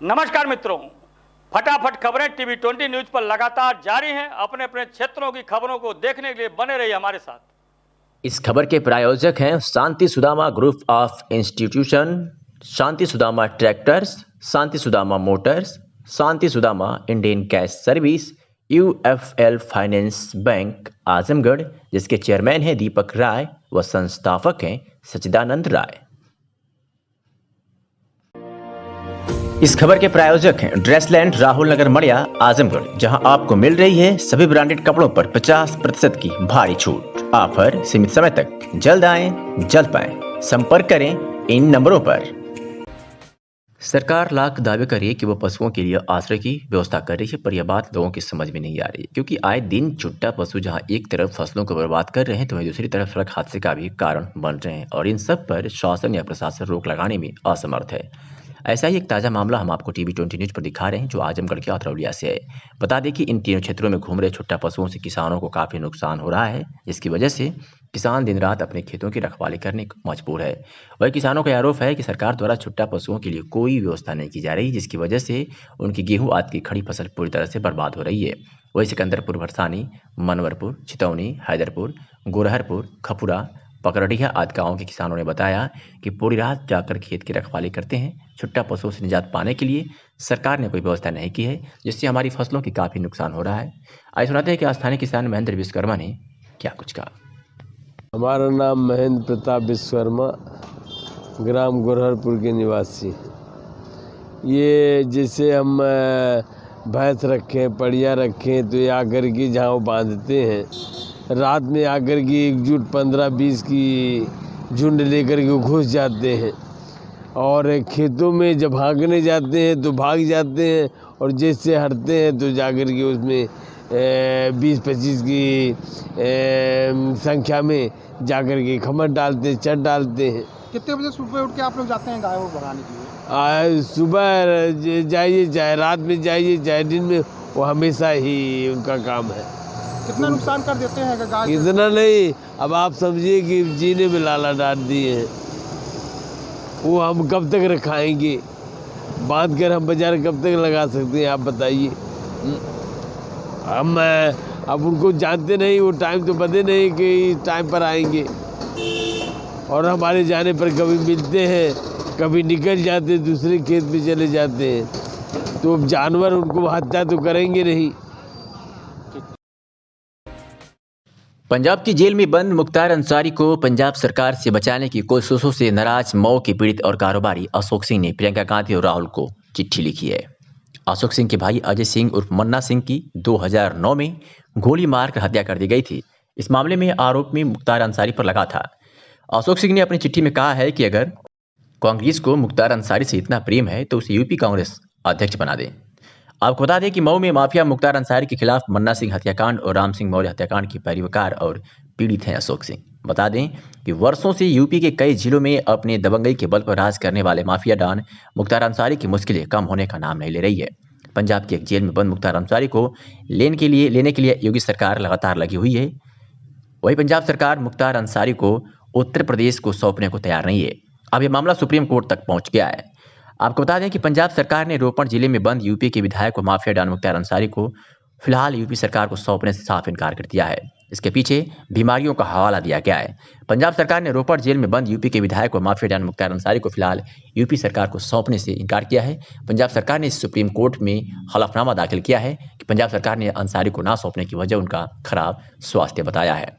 नमस्कार मित्रों, फटाफट खबरें टीवी 20 न्यूज पर लगातार जारी हैं। अपने अपने क्षेत्रों की खबरों को देखने के लिए बने रहिए हमारे साथ। इस खबर के प्रायोजक हैं Shanti Sudama group of institution, Shanti Sudama tractors, Shanti Sudama motors, Shanti Sudama Indian cash service, UFL finance bank Azamgarh, जिसके चेयरमैन हैं दीपक राय व संस्थापक हैं सच्चिदानंद राय। इस खबर के प्रायोजक हैं ड्रेसलैंड राहुल नगर मड़िया आजमगढ़, जहां आपको मिल रही है सभी ब्रांडेड कपड़ों पर 50% की भारी छूट। ऑफर सीमित समय तक, जल्द आएं जल्द पाएं। संपर्क करें इन नंबरों पर। सरकार लाख दावे कर रही है कि वो पशुओं के लिए आश्रय की व्यवस्था कर रही है, पर यह बात लोगों की समझ में नहीं आ रही, क्योंकि आए दिन छुट्टा पशु जहां एक तरफ फसलों को बर्बाद कर रहे हैं तो वहीं दूसरी तरफ सड़क हादसे का भी कारण बन रहे हैं, और इन सब पर शासन या प्रशासन रोक लगाने में असमर्थ है। ऐसा ही एक ताज़ा मामला हम आपको टीवी 20 न्यूज पर दिखा रहे हैं, जो आजमगढ़ के अतरौलिया से है। बता दें कि इन तीनों क्षेत्रों में घूम रहे छुट्टा पशुओं से किसानों को काफ़ी नुकसान हो रहा है, जिसकी वजह से किसान दिन रात अपने खेतों की रखवाली करने को मजबूर है। वही किसानों का आरोप है कि सरकार द्वारा छुट्टा पशुओं के लिए कोई व्यवस्था नहीं की जा रही, जिसकी वजह से उनकी गेहूं आदि की खड़ी फसल पूरी तरह से बर्बाद हो रही है। वही सिकंदरपुर, भरसानी, मनवरपुर, चितौनी, हैदरपुर, गोरहरपुर, खपुरा, पकरडिया आदि गाँव के किसानों ने बताया कि पूरी रात जाकर खेत की रखवाली करते हैं। छुट्टा पशुओं से निजात पाने के लिए सरकार ने कोई व्यवस्था नहीं की है, जिससे हमारी फसलों की काफ़ी नुकसान हो रहा है। आइए सुनाते हैं कि स्थानीय किसान महेंद्र विश्वकर्मा ने क्या कुछ कहा। हमारा नाम महेंद्र प्रताप विश्वकर्मा, ग्राम गोरहरपुर के निवासी। ये जैसे हम भैंस रखें, बढ़िया रखें, तो ये आकर के जहाँ वो बांधते हैं, रात में आकर के एकजुट 15-20 की झुंड लेकर के घुस जाते हैं, और खेतों में जब भागने जाते हैं तो भाग जाते हैं, और जैसे हटते हैं तो जाकर के उसमें 20-25 की संख्या में जाकर के खमर डालते, चट डालते हैं। कितने बजे सुबह उठ के आप लोग जाते हैं गाय को भगाने के लिए? सुबह जाइए, चाहे रात में जाइए, चाहे दिन में, वो हमेशा ही उनका काम है। कितना नुकसान कर देते हैं गाय? इतना नहीं, अब आप समझिए कि जीने में लाला डाल दिए हैं। वो हम कब तक रखाएंगे? बांध कर हम बाजार कब तक लगा सकते हैं, आप बताइए। हम अब उनको जानते नहीं, वो टाइम तो पता नहीं कि टाइम पर आएंगे, और हमारे जाने पर कभी मिलते हैं, कभी निकल जाते हैं, दूसरे खेत में चले जाते हैं, तो जानवर उनको हत्या तो करेंगे नहीं। पंजाब की जेल में बंद मुख्तार अंसारी को पंजाब सरकार से बचाने की कोशिशों से नाराज मऊ के पीड़ित और कारोबारी अशोक सिंह ने प्रियंका गांधी और राहुल को चिट्ठी लिखी है। अशोक सिंह के भाई अजय सिंह उर्फ मन्ना सिंह की 2009 में गोली मारकर हत्या कर दी गई थी। इस मामले में आरोप में मुख्तार अंसारी पर लगा था। अशोक सिंह ने अपनी चिट्ठी में कहा है कि अगर कांग्रेस को मुख्तार अंसारी से इतना प्रेम है तो उसे यूपी कांग्रेस अध्यक्ष बना दें। आपको बता दें कि मऊ में माफिया मुख्तार अंसारी के खिलाफ मन्ना सिंह हत्याकांड और राम सिंह मौर्य हत्याकांड के पैरवीकार और पीड़ित हैं अशोक सिंह। बता दें कि वर्षों से यूपी के कई जिलों में अपने दबंगई के बल पर राज करने वाले माफिया डॉन मुख्तार अंसारी की मुश्किलें कम होने का नाम नहीं ले रही है। पंजाब की एक जेल में बंद मुख्तार अंसारी को लेने के लिए योगी सरकार लगातार लगी हुई है। वही पंजाब सरकार मुख्तार अंसारी को उत्तर प्रदेश को सौंपने को तैयार नहीं है। अब यह मामला सुप्रीम कोर्ट तक पहुंच गया है। आपको बता दें कि पंजाब सरकार ने रोपड़ जिले में बंद यूपी के विधायक व माफिया डॉन मुख्तार अंसारी को फिलहाल यूपी सरकार को सौंपने से साफ इनकार कर दिया है। इसके पीछे बीमारियों का हवाला दिया गया है। पंजाब सरकार ने रोपड़ जेल में बंद यूपी के विधायक व माफिया डॉन मुख्तार अंसारी को फिलहाल यूपी सरकार को सौंपने से इनकार किया है। पंजाब सरकार ने सुप्रीम कोर्ट में हलफनामा दाखिल किया है कि पंजाब सरकार ने अंसारी को ना सौंपने की वजह उनका खराब स्वास्थ्य बताया है।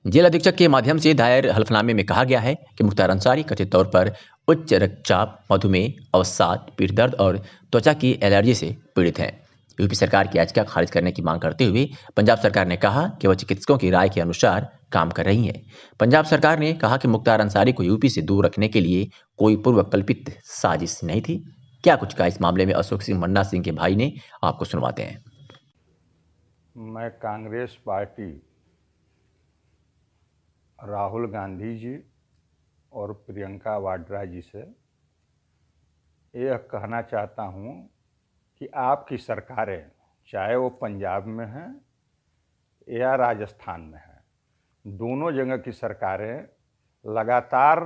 जेल अधीक्षक के माध्यम से दायर हलफनामे में कहा गया है कि मुख्तार अंसारी कथित तौर पर उच्च रक्तचाप, मधुमेह, अवसाद, पीठ दर्द और त्वचा की एलर्जी से पीड़ित हैं। यूपी सरकार की याचिका खारिज करने की मांग करते हुए पंजाब सरकार ने कहा कि वह चिकित्सकों की राय के अनुसार काम कर रही है। पंजाब सरकार ने कहा कि मुख्तार अंसारी को यूपी से दूर रखने के लिए कोई पूर्व कल्पित साजिश नहीं थी। क्या कुछ कहा इस मामले में अशोक सिंह मन्ना सिंह के भाई ने, आपको सुनवाते हैं। मैं कांग्रेस पार्टी, राहुल गांधी जी और प्रियंका वाड्रा जी से यह कहना चाहता हूं कि आपकी सरकारें, चाहे वो पंजाब में हैं या राजस्थान में हैं, दोनों जगह की सरकारें लगातार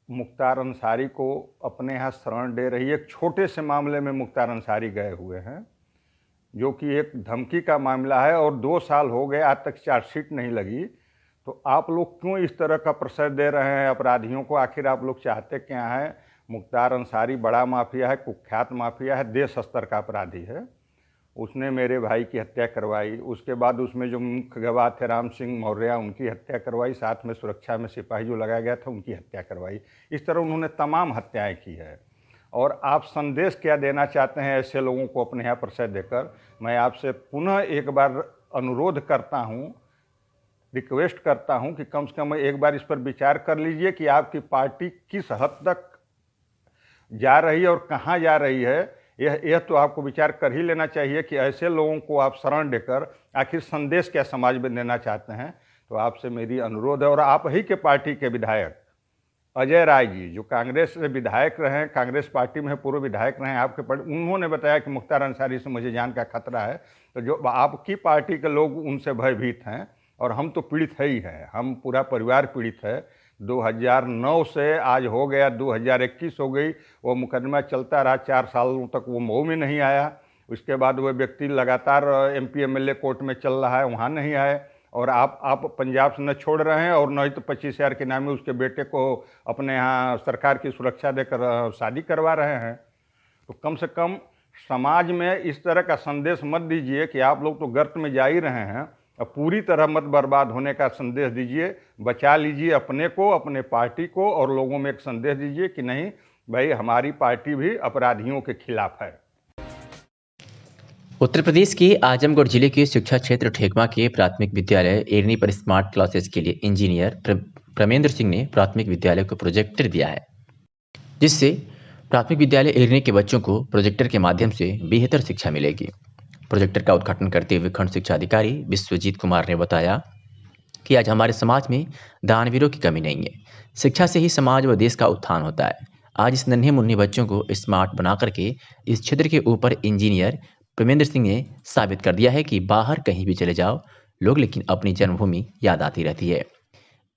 मुख्तार अंसारी को अपने यहाँ शरण दे रही है। एक छोटे से मामले में मुख्तार अंसारी गए हुए हैं, जो कि एक धमकी का मामला है और 2 साल हो गए, आज तक चार्जशीट नहीं लगी। तो आप लोग क्यों इस तरह का प्रेशर दे रहे हैं अपराधियों को? आखिर आप लोग चाहते क्या हैं? मुख्तार अंसारी बड़ा माफिया है, कुख्यात माफिया है, देश स्तर का अपराधी है। उसने मेरे भाई की हत्या करवाई, उसके बाद उसमें जो मुख्य गवाह थे राम सिंह मौर्य, उनकी हत्या करवाई, साथ में सुरक्षा में सिपाही जो लगाया गया था उनकी हत्या करवाई। इस तरह उन्होंने तमाम हत्याएं की है। और आप संदेश क्या देना चाहते हैं ऐसे लोगों को अपने यहाँ प्रेशर देकर? मैं आपसे पुनः एक बार अनुरोध करता हूँ, रिक्वेस्ट करता हूँ कि कम से कम एक बार इस पर विचार कर लीजिए कि आपकी पार्टी किस हद तक जा रही है और कहाँ जा रही है। यह तो आपको विचार कर ही लेना चाहिए कि ऐसे लोगों को आप शरण देकर आखिर संदेश क्या समाज में देना चाहते हैं। तो आपसे मेरी अनुरोध है। और आप ही के पार्टी के विधायक अजय राय जी, जो कांग्रेस से विधायक रहे, कांग्रेस पार्टी में पूर्व विधायक रहे आपके पार्टी, उन्होंने बताया कि मुख्तार अंसारी से मुझे जान का खतरा है। तो जो आपकी पार्टी के लोग उनसे भयभीत हैं और हम तो पीड़ित है ही हैं, हम पूरा परिवार पीड़ित है। 2009 से आज हो गया 2021 हो गई, वो मुकदमा चलता रहा, 4 सालों तक वो मऊ में नहीं आया। उसके बाद वह व्यक्ति लगातार MP MLA कोर्ट में चल रहा है, वहाँ नहीं आए। और आप पंजाब से न छोड़ रहे हैं और न ही तो 25,000 के नाम में उसके बेटे को अपने यहाँ सरकार की सुरक्षा देकर शादी करवा रहे हैं। तो कम से कम समाज में इस तरह का संदेश मत दीजिए कि आप लोग तो गर्त में जा ही रहे हैं, अब पूरी तरह मत बर्बाद होने का संदेश दीजिए। बचा लीजिए अपने को, अपने पार्टी को, और लोगों में एक संदेश दीजिए कि नहीं भाई, हमारी पार्टी भी अपराधियों के खिलाफ है। उत्तर प्रदेश के आजमगढ़ जिले के शिक्षा क्षेत्र ठेकमा के प्राथमिक विद्यालय एरनी पर स्मार्ट क्लासेस के लिए इंजीनियर प्रमेंद्र सिंह ने प्राथमिक विद्यालय को प्रोजेक्टर दिया है, जिससे प्राथमिक विद्यालय एरनी के बच्चों को प्रोजेक्टर के माध्यम से बेहतर शिक्षा मिलेगी। प्रोजेक्टर का उद्घाटन करते हुए खंड शिक्षा अधिकारी विश्वजीत कुमार ने बताया कि आज हमारे समाज में दानवीरों की कमी नहीं है, शिक्षा से ही समाज व देश का उत्थान होता है। आज इस नन्हे मुन्ने बच्चों को स्मार्ट बना करके इस क्षेत्र के ऊपर इंजीनियर प्रमेंद्र सिंह ने साबित कर दिया है कि बाहर कहीं भी चले जाओ लोग, लेकिन अपनी जन्मभूमि याद आती रहती है।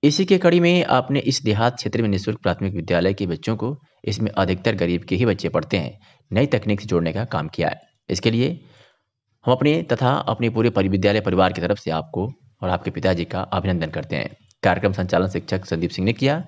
इसी के कड़ी में आपने इस देहात क्षेत्र में निःशुल्क प्राथमिक विद्यालय के बच्चों को, इसमें अधिकतर गरीब के ही बच्चे पढ़ते हैं, नई तकनीक से जोड़ने का काम किया है। इसके लिए हम अपने तथा अपने पूरे विद्यालय परिवार की तरफ से आपको और आपके पिताजी का अभिनंदन करते हैं। कार्यक्रम संचालन शिक्षक संदीप सिंह ने किया।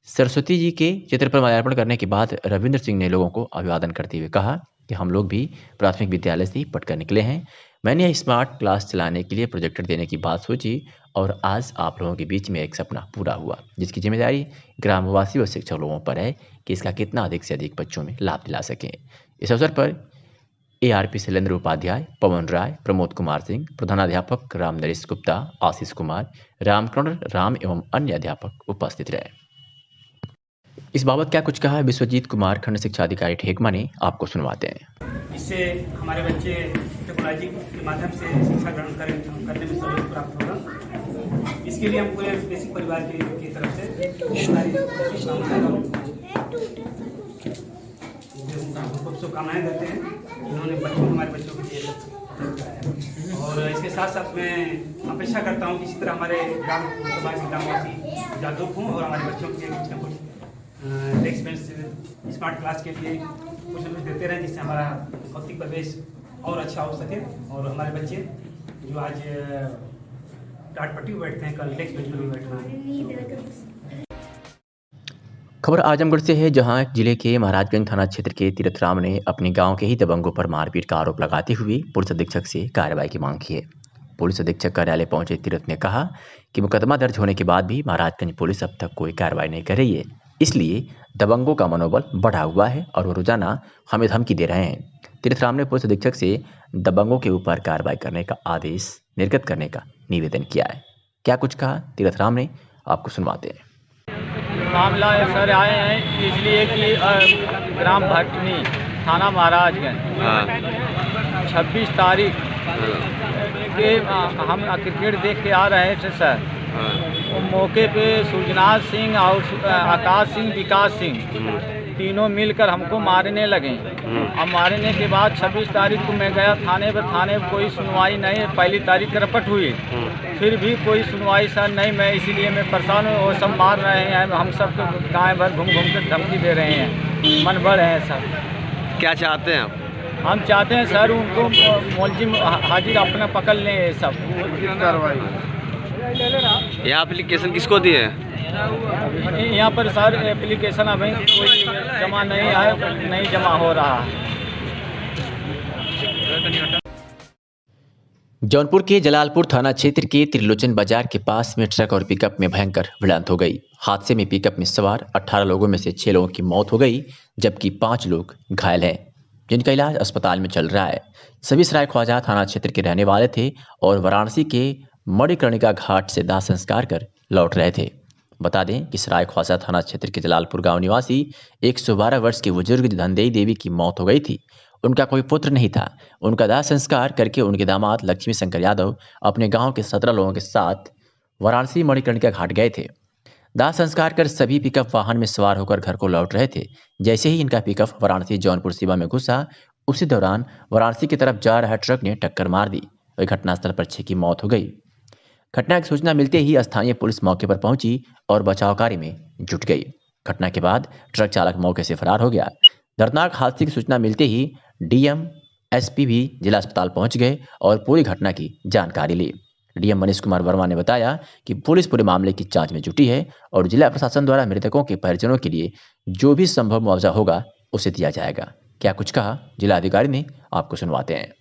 सरस्वती जी के चित्र पर माल्यार्पण करने के बाद रविंद्र सिंह ने लोगों को अभिवादन करते हुए कहा कि हम लोग भी प्राथमिक विद्यालय से ही पढ़कर निकले हैं। मैंने यह स्मार्ट क्लास चलाने के लिए प्रोजेक्टर देने की बात सोची और आज आप लोगों के बीच में एक सपना पूरा हुआ, जिसकी जिम्मेदारी ग्रामवासी व शिक्षक लोगों पर है कि इसका कितना अधिक से अधिक बच्चों में लाभ दिला सकें। इस अवसर पर ARP शैलेंद्र उपाध्याय, पवन राय, प्रमोद कुमार सिंह, प्रधानाध्यापक राम नरेश गुप्ता, आशीष कुमार, रामकर्ण राम एवं अन्य अध्यापक उपस्थित रहे। इस बाबत क्या कुछ कहा विश्वजीत कुमार, खंड शिक्षा अधिकारी ठेकमा ने, आपको सुनवाते हैं। इससे हमारे बच्चे टेक्नोलॉजी के माध्यम से शिक्षा ग्रहण करने में सहयोग प्राप्त होगा। इसके लिए हम पूरे बेसिक परिवार की तरफ से शुभकामनाएं देते हैं। इन्होंने हमारे बच्चों के लिए कराया और इसके साथ साथ मैं अपेक्षा करता हूँ कि इसी तरह हमारे ग्राम समाज के ग्रामवासी जागरूक हों और हमारे बच्चों के लिए कुछ न कुछ डेस्क बेंच स्मार्ट क्लास के लिए कुछ न कुछ देते रहें, जिससे हमारा भौतिक प्रवेश और अच्छा हो सके और हमारे बच्चे जो आज टाट पट्टी पर बैठते हैं कल डेस्क बेंच पर भी बैठना। खबर आजमगढ़ से है, जहां जिले के महाराजगंज थाना क्षेत्र के तीरथ राम ने अपने गांव के ही दबंगों पर मारपीट का आरोप लगाते हुए पुलिस अधीक्षक से कार्रवाई की मांग की है। पुलिस अधीक्षक कार्यालय पहुंचे तीरथ ने कहा कि मुकदमा दर्ज होने के बाद भी महाराजगंज पुलिस अब तक कोई कार्रवाई नहीं कर रही है, इसलिए दबंगों का मनोबल बढ़ा हुआ है और वो रोजाना हमें धमकी दे रहे हैं। तीरथ राम ने पुलिस अधीक्षक से दबंगों के ऊपर कार्रवाई करने का आदेश निर्गत करने का निवेदन किया है। क्या कुछ कहा तीरथ राम ने, आपको सुनवाते हैं। मामला सर आए हैं इसलिए कि ग्राम भटनी थाना महाराजगंज 26 तारीख के हम क्रिकेट देख के आ रहे थे सर। वो मौके पे सुजनाथ सिंह और आकाश सिंह, विकास सिंह तीनों मिलकर हमको मारने लगे। अब मारने के बाद 26 तारीख को मैं गया थाने पर कोई सुनवाई नहीं। पहली तारीख रपट हुई, फिर भी कोई सुनवाई सर नहीं। मैं इसीलिए मैं परेशान हूँ। वो सब मार रहे हैं, हम सबको गाँव भर घूम घूम कर धमकी दे रहे हैं, मन बढ़ हैं सब। क्या चाहते हैं आप? हम चाहते हैं सर उनको मुलजिम हाजिर अपना पकड़ लें। ये सब ये एप्लीकेशन किसको दिए हैं? यहाँ पर सर एप्लीकेशन अभी कोई जमा नहीं है, नहीं जमा हो रहा है। जौनपुर के जलालपुर थाना क्षेत्र के त्रिलोचन बाजार के पास में ट्रक और पिकअप में भयंकर भिड़ंत हो गई। हादसे में पिकअप में सवार 18 लोगों में से 6 लोगों की मौत हो गई, जबकि 5 लोग घायल हैं, जिनका इलाज अस्पताल में चल रहा है। सभी सरायख्वाजा थाना क्षेत्र के रहने वाले थे और वाराणसी के मणिकर्णिका घाट से दाह संस्कार कर लौट रहे थे। बता दें कि सरायख्वाजा थाना क्षेत्र के जलालपुर गांव निवासी 112 वर्ष के बुजुर्ग धनदेई देवी की मौत हो गई थी। उनका कोई पुत्र नहीं था। उनका दाह संस्कार करके उनके दामाद लक्ष्मी शंकर यादव अपने गांव के 17 लोगों के साथ वाराणसी मणिकर्णिका घाट गए थे। दाह संस्कार कर सभी पिकअप वाहन में सवार होकर घर को लौट रहे थे। जैसे ही इनका पिकअप वाराणसी जौनपुर सीमा में घुसा, उसी दौरान वाराणसी की तरफ जा रहा ट्रक ने टक्कर मार दी। वही घटनास्थल पर 6 की मौत हो गई। घटना की सूचना मिलते ही स्थानीय पुलिस मौके पर पहुंची और बचाव कार्य में जुट गई। घटना के बाद ट्रक चालक मौके से फरार हो गया। दर्दनाक हादसे की सूचना मिलते ही डीएम एसपी भी जिला अस्पताल पहुंच गए और पूरी घटना की जानकारी ली। डीएम मनीष कुमार वर्मा ने बताया कि पुलिस पूरे मामले की जांच में जुटी है और जिला प्रशासन द्वारा मृतकों के परिजनों के लिए जो भी संभव मुआवजा होगा उसे दिया जाएगा। क्या कुछ कहा जिला अधिकारी ने, आपको सुनवाते हैं।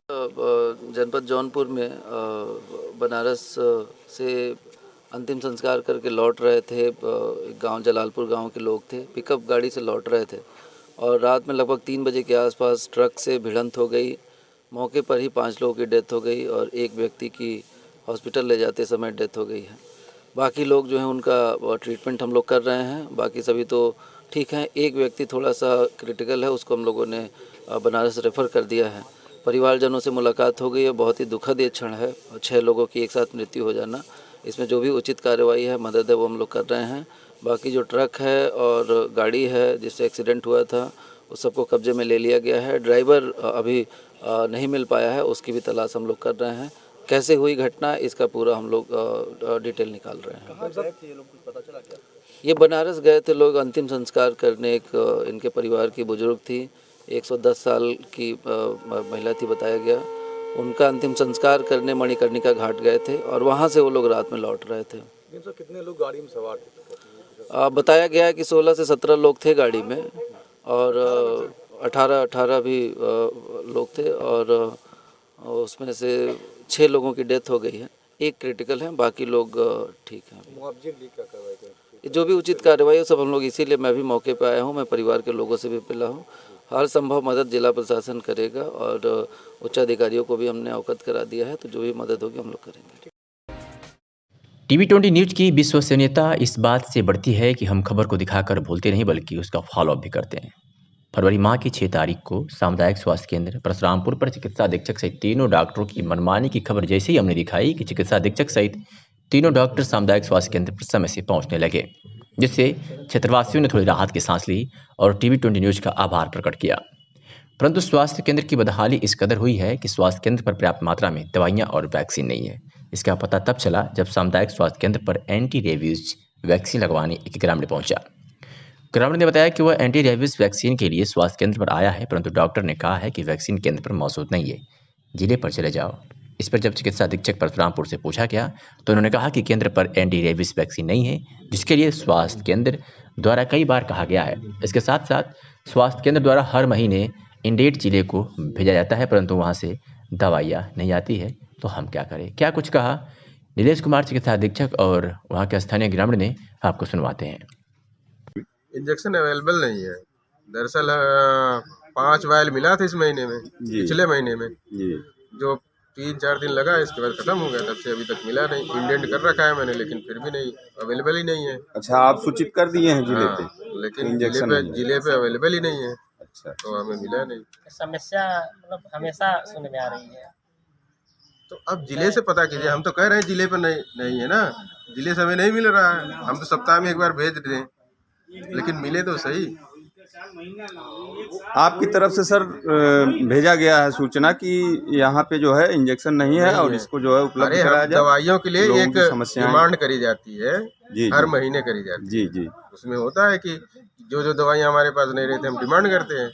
जनपद जौनपुर में बनारस से अंतिम संस्कार करके लौट रहे थे। गांव जलालपुर गांव के लोग थे, पिकअप गाड़ी से लौट रहे थे और रात में लगभग 3 बजे के आसपास ट्रक से भिड़ंत हो गई। मौके पर ही 5 लोगों की डेथ हो गई और एक व्यक्ति की हॉस्पिटल ले जाते समय डेथ हो गई है। बाकी लोग जो हैं उनका ट्रीटमेंट हम लोग कर रहे हैं, बाकी सभी तो ठीक हैं। एक व्यक्ति थोड़ा सा क्रिटिकल है, उसको हम लोगों ने बनारस रेफ़र कर दिया है। परिवारजनों से मुलाकात हो गई है। बहुत ही दुखद ये क्षण है, 6 लोगों की एक साथ मृत्यु हो जाना। इसमें जो भी उचित कार्रवाई है, मदद है, वो हम लोग कर रहे हैं। बाकी जो ट्रक है और गाड़ी है जिससे एक्सीडेंट हुआ था, उस सबको कब्जे में ले लिया गया है। ड्राइवर अभी नहीं मिल पाया है, उसकी भी तलाश हम लोग कर रहे हैं। कैसे हुई घटना, इसका पूरा हम लोग डिटेल निकाल रहे हैं। ये बनारस गए थे लोग अंतिम संस्कार करने। एक इनके परिवार की बुजुर्ग थी, 110 साल की महिला थी बताया गया। उनका अंतिम संस्कार करने मणिकर्णिका घाट गए थे और वहाँ से वो लोग रात में लौट रहे थे। कितने लोग गाड़ी में सवार थे? बताया गया है कि 16 से 17 लोग थे गाड़ी में और 18 भी लोग थे और उसमें से 6 लोगों की डेथ हो गई है। एक क्रिटिकल है, बाकी लोग ठीक हैं। जो भी उचित कार्रवाई है सब हम लोग, इसीलिए मैं भी मौके पर आया हूँ। मैं परिवार के लोगों से भी मिला हूँ। हर संभव मदद जिला प्रशासन करेगा और उच्चाधिकारियों को भी हमने अवगत करा दिया है, तो जो भी मदद होगी हम लोग करेंगे। टीवी 20 न्यूज की विश्वसनीयता इस बात से बढ़ती है कि हम खबर को दिखाकर भूलते नहीं बल्कि उसका फॉलोअप भी करते हैं। फरवरी माह की 6 तारीख को सामुदायिक स्वास्थ्य केंद्र परशुरामपुर पर चिकित्सा अधीक्षक सहित 3 डॉक्टरों की मनमानी की खबर जैसे ही हमने दिखाई कि चिकित्सा अधीक्षक सहित 3 डॉक्टर सामुदायिक स्वास्थ्य केंद्र पर समय से पहुंचने लगे, जिससे क्षेत्रवासियों ने थोड़ी राहत की सांस ली और टीवी 20 न्यूज का आभार प्रकट किया। परंतु स्वास्थ्य केंद्र की बदहाली इस कदर हुई है कि स्वास्थ्य केंद्र पर पर्याप्त मात्रा में दवाइयां और वैक्सीन नहीं है। इसका पता तब चला जब सामुदायिक स्वास्थ्य केंद्र पर एंटी रेबीज वैक्सीन लगवाने एक ग्रामीण पहुंचा। ग्रामीण ने बताया कि वह एंटी रेबीज वैक्सीन के लिए स्वास्थ्य केंद्र पर आया है, परंतु डॉक्टर ने कहा है कि वैक्सीन केंद्र पर मौजूद नहीं है, जिले पर चले जाओ। इस पर जब चिकित्सा अधीक्षक परशुरामपुर से पूछा गया तो उन्होंने कहा कि केंद्र पर एंटी रेबीज वैक्सीन नहीं है, जिसके लिए स्वास्थ्य केंद्र द्वारा कई बार कहा गया है। इसके साथ साथ स्वास्थ्य केंद्र द्वारा हर महीने इंडेड जिले को भेजा जाता है, परंतु वहाँ से दवाइयाँ नहीं आती है, तो हम क्या करें। क्या कुछ कहा नीलेश कुमार चिकित्सा अधीक्षक और वहाँ के स्थानीय ग्रामीण ने, आपको सुनवाते हैं। इंजेक्शन अवेलेबल नहीं है। दरअसल 5 वायल मिला था इस महीने में, पिछले महीने में जो 3-4 दिन लगा, इसके बाद खत्म हो गया। तब से अभी तक मिला नहीं। इंडेंट कर रखा है मैंने, लेकिन फिर भी नहीं, अवेलेबल ही नहीं है। अच्छा, आप सूचित कर दिए हैं जिले पे? लेकिन जिले पे अवेलेबल ही नहीं है। अच्छा, तो हमें मिला नहीं। समस्या मतलब हमेशा सुनने में आ रही है। तो अब जिले से पता कीजिए। हम तो कह रहे हैं जिले पर नहीं है ना, जिले से हमें नहीं मिल रहा है। हम तो सप्ताह में एक बार भेज दें, लेकिन मिले तो सही। आपकी तरफ से सर भेजा गया है सूचना कि यहाँ पे जो है इंजेक्शन नहीं है और इसको जो है उपलब्ध कराया जाए। दवाइयों के लिए एक समस्याएं डिमांड करी जाती है, हर महीने करी जाती है। जी जी। उसमें होता है कि जो जो दवाइयाँ हमारे पास नहीं रहती हम डिमांड करते हैं,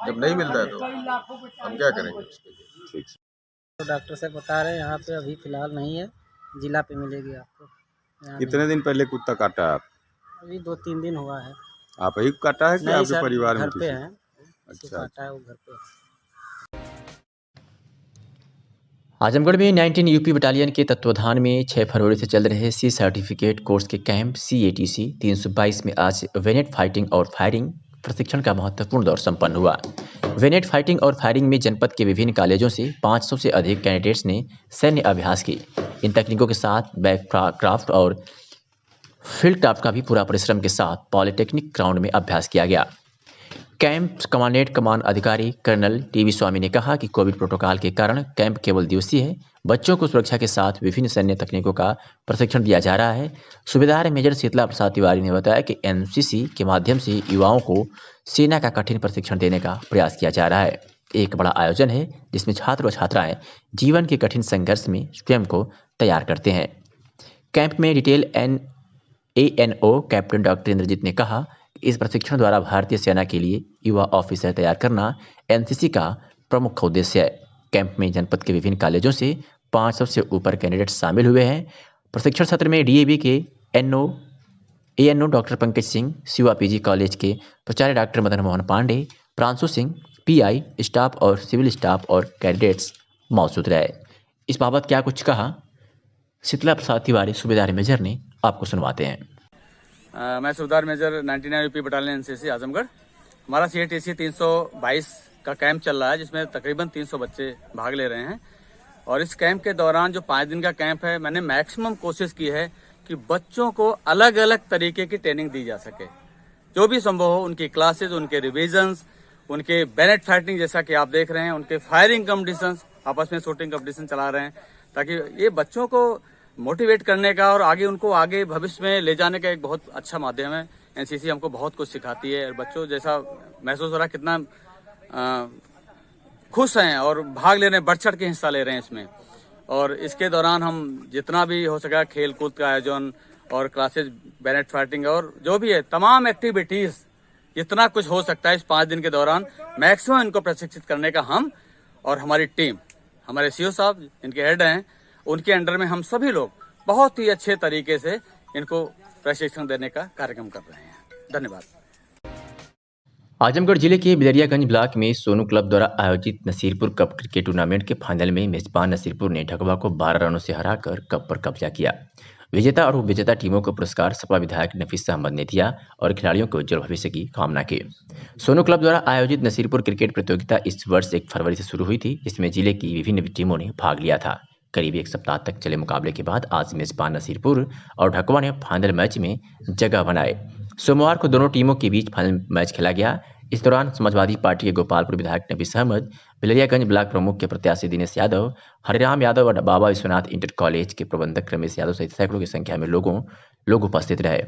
जब नहीं मिलता है तो हम क्या करेंगे उसके लिए। तो डॉक्टर साहब बता रहे हैं यहाँ पे अभी फिलहाल नहीं है, जिला पे मिलेगी आपको। कितने दिन पहले कुत्ता काटा आप? अभी 2-3 दिन हुआ है। आप ही काटा है कि आपके परिवार में? घर पे हैं। अच्छा। काटा है वो घर पे। आजमगढ़ में 19 यूपी बटालियन के तत्वाधान में 6 फरवरी से चल रहे सी सर्टिफिकेट कोर्स के कैंप CATC 322 में आज वेनेट फाइटिंग और फायरिंग प्रशिक्षण का महत्वपूर्ण दौर संपन्न हुआ। वेनेट फाइटिंग और फायरिंग में जनपद के विभिन्न कॉलेजों से 500 से अधिक कैंडिडेट्स ने सैन्य अभ्यास की। इन तकनीकों के साथ बैक क्राफ्ट और फील्ड क्राफ्ट का भी पूरा परिश्रम के साथ पॉलिटेक्निक ग्राउंड में अभ्यास किया गया। कैंप कमांडेंट कमान अधिकारी कर्नल TV स्वामी ने कहा कि कोविड प्रोटोकॉल के कारण कैंप केवल दिवसीय है। बच्चों को सुरक्षा के साथ विभिन्न सैन्य तकनीकों का प्रशिक्षण दिया जा रहा है। सूबेदार मेजर शीतला प्रसाद तिवारी ने बताया कि NCC के माध्यम से युवाओं को सेना का कठिन प्रशिक्षण देने का प्रयास किया जा रहा है। एक बड़ा आयोजन है जिसमें छात्र व छात्राएं जीवन के कठिन संघर्ष में स्वयं को तैयार करते हैं। कैंप में detail ANO captain doctor Indrajeet ने कहा कि इस प्रशिक्षण द्वारा भारतीय सेना के लिए युवा ऑफिसर तैयार करना NCC का प्रमुख उद्देश्य है। कैंप में जनपद के विभिन्न कॉलेजों से 500 से ऊपर कैंडिडेट शामिल हुए हैं। प्रशिक्षण सत्र में DAV के ANO doctor Pankaj Singh, Shiva PG college के प्राचार्य doctor Madan Mohan Pandey, Pranshu Singh, PI, staff और सिविल स्टाफ और कैंडिडेट्स मौजूद रहे। इस बाबत क्या कुछ कहा शीतला प्रसाद तिवारी सूबेदार मेजर ने, आपको सुनवाते हैं। मैं सूबेदार major 99 UP battalion NCC Azamgarh. हमारा CATC 322 का कैंप चल रहा है जिसमें तकरीबन 300 बच्चे भाग ले रहे हैं। और इस कैंप के दौरान जो 5 दिन का कैंप है, मैंने मैक्सिमम कोशिश की है कि बच्चों को अलग अलग तरीके की ट्रेनिंग दी जा सके। जो भी संभव हो उनकी क्लासेज, उनके रिविजन्स, उनके बैनेट फाइटिंग जैसा कि आप देख रहे हैं, उनके फायरिंग कॉम्पिटिशन्स, आपस में शूटिंग कॉम्पिटिशन चला रहे हैं ताकि ये बच्चों को मोटिवेट करने का और आगे भविष्य में ले जाने का एक बहुत अच्छा माध्यम है। NCC हमको बहुत कुछ सिखाती है और बच्चों जैसा महसूस हो रहा है कितना खुश हैं और भाग ले रहे हैं, बढ़ चढ़ के हिस्सा ले रहे हैं इसमें। और इसके दौरान हम जितना भी हो सका खेल कूद का आयोजन और क्लासेज, बैनेट फाइटिंग और जो भी है तमाम एक्टिविटीज जितना कुछ हो सकता है इस 5 दिन के दौरान मैक्सिमम इनको प्रशिक्षित करने का हम और हमारी टीम, हमारे CO साहब इनके हेड हैं, उनके अंडर में हम सभी लोग बहुत ही अच्छे तरीके से इनको प्रशिक्षण देने का कार्यक्रम कर रहे हैं। धन्यवाद। आजमगढ़ जिले के बिदरियागंज ब्लॉक में सोनू क्लब द्वारा आयोजित नसीरपुर कप क्रिकेट टूर्नामेंट के फाइनल में मेजबान नसीरपुर ने ढकवा को 12 रनों से हराकर कप पर कब्जा किया। विजेता और उपविजेता टीमों को पुरस्कार सपा विधायक नफीस अहमद ने दिया और खिलाड़ियों को उज्जवल भविष्य की कामना की। सोनू क्लब द्वारा आयोजित नसीरपुर क्रिकेट प्रतियोगिता इस वर्ष 1 फरवरी से शुरू हुई थी, जिसमें जिले की विभिन्न टीमों ने भाग लिया था। करीब 1 सप्ताह तक चले मुकाबले के बाद आज मेजबान नसीरपुर और ढकवा ने फाइनल मैच में जगह बनाए। सोमवार को दोनों टीमों के बीच फाइनल मैच खेला गया। इस दौरान समाजवादी पार्टी के गोपालपुर विधायक नफीस अहमद, बिलरियागंज ब्लॉक प्रमुख के प्रत्याशी दिनेश यादव, हरिराम यादव और बाबा विश्वनाथ इंटर कॉलेज के प्रबंधक रमेश यादव सहित सैकड़ों की संख्या में लोग उपस्थित रहे।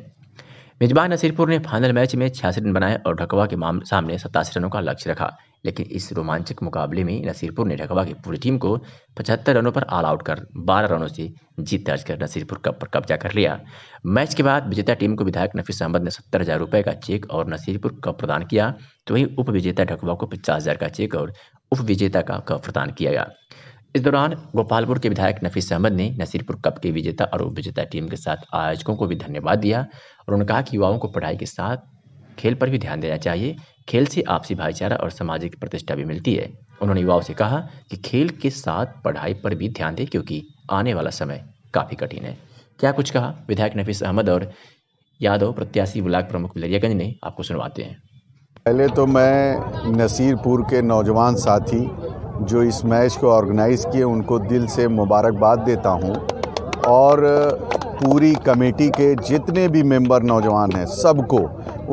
मेजबान नसीरपुर ने फाइनल मैच में 86 रन बनाए और ढकवा के सामने 87 रनों का लक्ष्य रखा, लेकिन इस रोमांचक मुकाबले में नसीरपुर ने ढकवा की पूरी टीम को 75 रनों पर ऑल आउट कर 12 रनों से जीत दर्ज कर नसीरपुर कप पर कब्जा कर लिया। मैच के बाद विजेता टीम को विधायक नफीस अहमद ने 70,000 रुपये का चेक और नसीरपुर कप प्रदान किया, तो वहीं उप विजेता ढकवा को 50,000 का चेक और उप विजेता का कप प्रदान किया गया। इस दौरान गोपालपुर के विधायक नफीस अहमद ने नसीरपुर कप के विजेता और उप विजेता टीम के साथ आयोजकों को भी धन्यवाद दिया और उन्होंने कहा कि युवाओं को पढ़ाई के साथ खेल पर भी ध्यान देना चाहिए। खेल से आपसी भाईचारा और सामाजिक प्रतिष्ठा भी मिलती है। उन्होंने युवाओं से कहा कि खेल के साथ पढ़ाई पर भी ध्यान दें क्योंकि आने वाला समय काफ़ी कठिन है। क्या कुछ कहा विधायक नफीस अहमद और यादव प्रत्याशी ब्लॉक प्रमुख बिलरियागंज ने, आपको सुनवाते हैं। पहले तो मैं नसीरपुर के नौजवान साथी जो इस मैच को ऑर्गेनाइज़ किए उनको दिल से मुबारकबाद देता हूं और पूरी कमेटी के जितने भी मेंबर नौजवान हैं सबको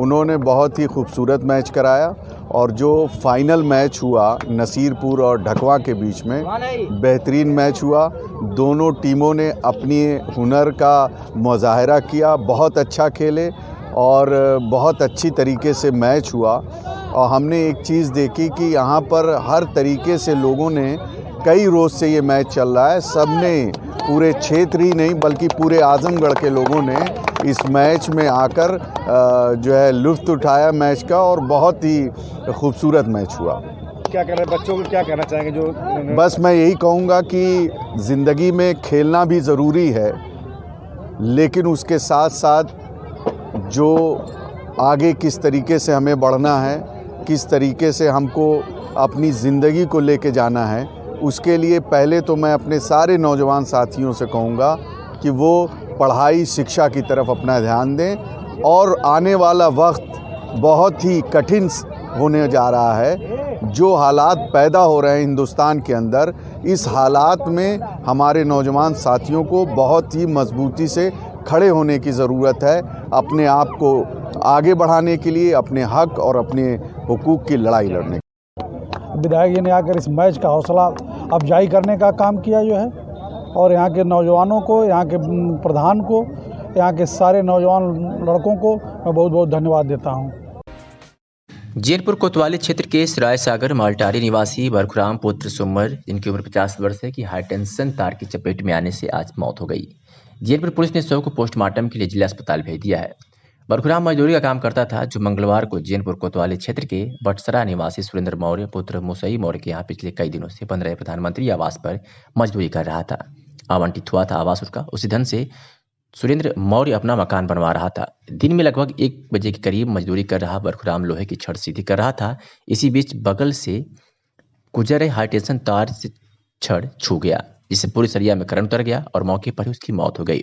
उन्होंने बहुत ही खूबसूरत मैच कराया और जो फाइनल मैच हुआ नसीरपुर और ढकवा के बीच में बेहतरीन मैच हुआ। दोनों टीमों ने अपनी हुनर का मुजाहरा किया, बहुत अच्छा खेले और बहुत अच्छी तरीके से मैच हुआ। और हमने एक चीज़ देखी कि यहाँ पर हर तरीके से लोगों ने, कई रोज़ से ये मैच चल रहा है, सबने, पूरे क्षेत्र ही नहीं बल्कि पूरे आजमगढ़ के लोगों ने इस मैच में आकर जो है लुत्फ़ उठाया मैच का, और बहुत ही खूबसूरत मैच हुआ। क्या कहना है बच्चों को, क्या कहना चाहेंगे जो? बस मैं यही कहूँगा कि ज़िंदगी में खेलना भी ज़रूरी है, लेकिन उसके साथ साथ जो आगे किस तरीके से हमें बढ़ना है, किस तरीके से हमको अपनी ज़िंदगी को लेके जाना है, उसके लिए पहले तो मैं अपने सारे नौजवान साथियों से कहूँगा कि वो पढ़ाई शिक्षा की तरफ अपना ध्यान दें। और आने वाला वक्त बहुत ही कठिन होने जा रहा है। जो हालात पैदा हो रहे हैं हिंदुस्तान के अंदर, इस हालात में हमारे नौजवान साथियों को बहुत ही मजबूती से खड़े होने की ज़रूरत है, अपने आप को आगे बढ़ाने के लिए, अपने हक और अपने हुकूक की लड़ाई लड़ने। विधायक जी ने आकर इस मैच का हौसला अफजाई करने का काम किया जो है, और यहाँ के नौजवानों को, यहाँ के प्रधान को, यहाँ के सारे नौजवान लड़कों को मैं बहुत बहुत धन्यवाद देता हूँ। जैनपुर कोतवाली क्षेत्र के सराय सागर मालटारी निवासी बरखुराम पुत्र सुमर, जिनकी उम्र 50 वर्ष है, की हाईटेंशन तार की चपेट में आने से आज मौत हो गई। जैनपुर पुलिस ने शव को पोस्टमार्टम के लिए जिला अस्पताल भेज दिया है। बरखुराम मजदूरी का काम करता था, जो मंगलवार को जैनपुर कोतवाली क्षेत्र के बटसरा निवासी सुरेंद्र मौर्य पुत्र मुसई मौर्य के यहाँ पिछले कई दिनों से बन रहे प्रधानमंत्री आवास पर मजदूरी कर रहा था। आवंटित हुआ था आवास उसका। उसी धन से सुरेंद्र मौर्य अपना मकान बनवा रहा था। दिन में लगभग 1 बजे के करीब मजदूरी कर रहा बरखुराम लोहे की छड़ सीधी कर रहा था। इसी बीच बगल से गुजर रहे हाईटेंशन तार से छड़ छू गया, जिससे पूरी सरिया में करंट उतर गया और मौके पर ही उसकी मौत हो गई।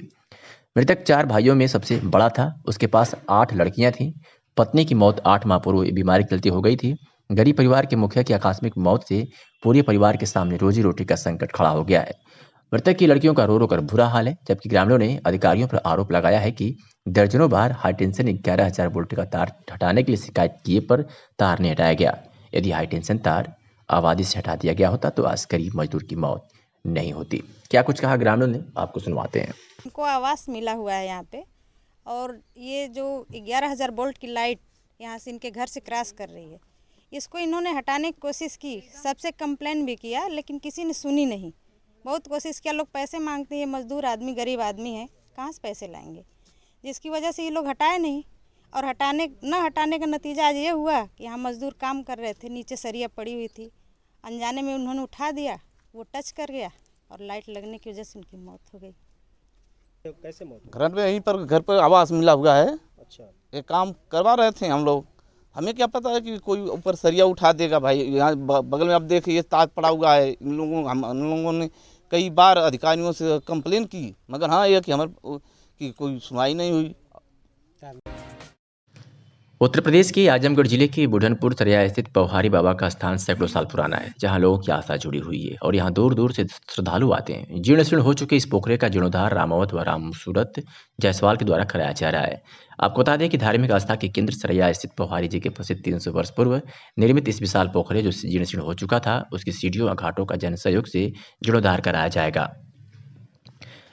मृतक 4 भाइयों में सबसे बड़ा था। उसके पास 8 लड़कियां थीं। पत्नी की मौत 8 माह पूर्व बीमारी के चलते हो गई थी। गरीब परिवार के मुखिया की आकस्मिक मौत से पूरे परिवार के सामने रोजी रोटी का संकट खड़ा हो गया है। मृतक की लड़कियों का रो रो कर बुरा हाल है, जबकि ग्रामीणों ने अधिकारियों पर आरोप लगाया है कि दर्जनों बार हाईटेंशन 11,000 वोल्ट का तार हटाने के लिए शिकायत किए पर तार नहीं हटाया गया। यदि हाईटेंशन तार आबादी से हटा दिया गया होता तो आज गरीब मजदूर की मौत नहीं होती। क्या कुछ कहा ग्रामीणों ने, आपको सुनवाते हैं। उनको आवास मिला हुआ है यहाँ पे, और ये जो 11,000 वोल्ट की लाइट यहाँ से इनके घर से क्रॉस कर रही है, इसको इन्होंने हटाने की कोशिश की, सबसे कंप्लेन भी किया, लेकिन किसी ने सुनी नहीं। बहुत कोशिश किया, लोग पैसे मांगते हैं, मजदूर आदमी गरीब आदमी है, कहाँ से पैसे लाएंगे, जिसकी वजह से ये लोग हटाए नहीं। और हटाने का नतीजा आज ये हुआ कि यहाँ मजदूर काम कर रहे थे, नीचे सरिया पड़ी हुई थी, अनजाने में उन्होंने उठा दिया, वो टच कर गया और लाइट लगने की वजह से उनकी मौत हो गई। कैसे मौत? घर में यहीं पर घर पर आवास मिला हुआ है। अच्छा, ये काम करवा रहे थे हम लोग, हमें क्या पता है कि कोई ऊपर सरिया उठा देगा। भाई यहाँ बगल में आप देखिए, ये तार पड़ा हुआ है। इन लोगों ने कई बार अधिकारियों से कंप्लेन की, मगर हाँ यह कि हमारे की कोई सुनवाई नहीं हुई। उत्तर प्रदेश के आजमगढ़ जिले के बुढ़नपुर सरिया स्थित पौहारी बाबा का स्थान सैकड़ों साल पुराना है, जहां लोगों की आस्था जुड़ी हुई है और यहां दूर दूर से श्रद्धालु आते हैं। जीर्ण शीर्ण हो चुके इस पोखरे का जीर्णोद्धार रामावत व रामसूरत जायसवाल के द्वारा कराया जा रहा है। आपको बता दें कि धार्मिक आस्था के केंद्र सरिया स्थित पौहारी जी के प्रसिद्ध 300 वर्ष पूर्व निर्मित इस विशाल पोखरे जो जीर्ण शीर्ण हो चुका था, उसकी सीढ़ियों और घाटों का जन सहयोग से जीर्णोद्धार कराया जाएगा।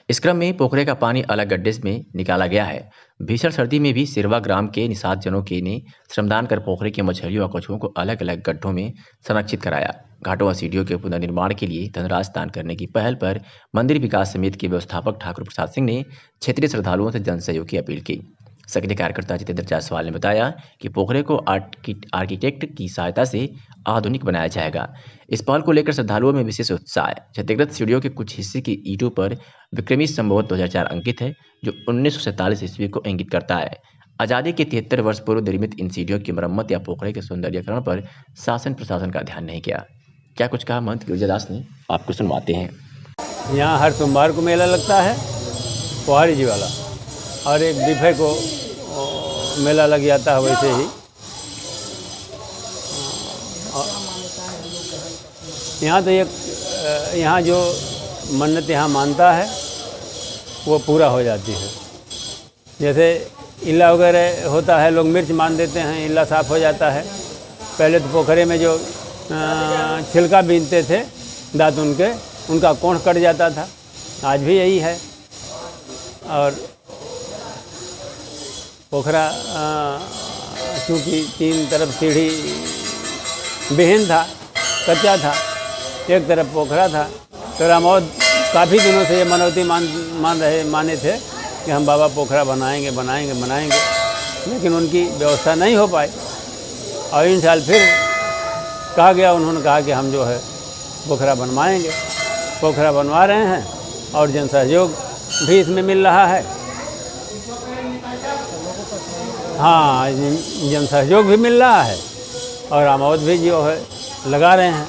इस क्रम में पोखरे का पानी अलग गड्ढे में निकाला गया है। भीषण सर्दी में भी सिरवा ग्राम के निषाद जनों के ने श्रमदान कर पोखरे के मछलियों और कछुओं को अलग अलग गड्ढों में संरक्षित कराया। घाटों और सीढ़ियों के पुनर्निर्माण के लिए धनराशि दान करने की पहल पर मंदिर विकास समिति के व्यवस्थापक ठाकुर प्रसाद सिंह ने क्षेत्रीय श्रद्धालुओं से जन सहयोग की अपील की। सक्रिय कार्यकर्ता जितेंद्र जायसवाल ने बताया कि पोखरे को आर्किटेक्ट की सहायता से आधुनिक बनाया जाएगा। इस पहल को लेकर श्रद्धालुओं में विशेष उत्साह है। क्षतिग्रस्त सीढ़ियों के कुछ हिस्से की ईंटों पर विक्रमी संभवत 2004 अंकित है, जो 1947 ईस्वी को इंगित करता है। आज़ादी के 73 वर्ष पूर्व निर्मित इन सीढ़ियों की मरम्मत या पोखरे के सौंदर्यीकरण पर शासन प्रशासन का ध्यान नहीं किया। क्या कुछ कहा महंत गिरजादास ने, आपको सुनवाते हैं। यहाँ हर सोमवार को मेला लगता है पौहारी जी वाला, और एक दिफे को मेला लग जाता है वैसे ही। यहाँ तो यहाँ जो मन्नत यहाँ मानता है वो पूरा हो जाती है। जैसे इल्ला वगैरह होता है, लोग मिर्च मान देते हैं, इल्ला साफ़ हो जाता है। पहले तो पोखरे में जो छिलका बीनते थे दातुन के, उनका कोढ़ कट जाता था, आज भी यही है। और पोखरा चूँकि 3 तरफ सीढ़ी विहीन था, कच्चा था, एक तरफ पोखरा था। तो रामौद काफ़ी दिनों से ये मनौती माने थे कि हम बाबा पोखरा बनाएंगे, लेकिन उनकी व्यवस्था नहीं हो पाई। और इन साल फिर कहा गया, उन्होंने कहा कि हम जो है पोखरा बनवाएंगे। पोखरा बनवा रहे हैं और जन सहयोग भी इसमें मिल रहा है। हाँ, जन सहयोग भी मिल रहा है और रामौद भी जो है लगा रहे हैं।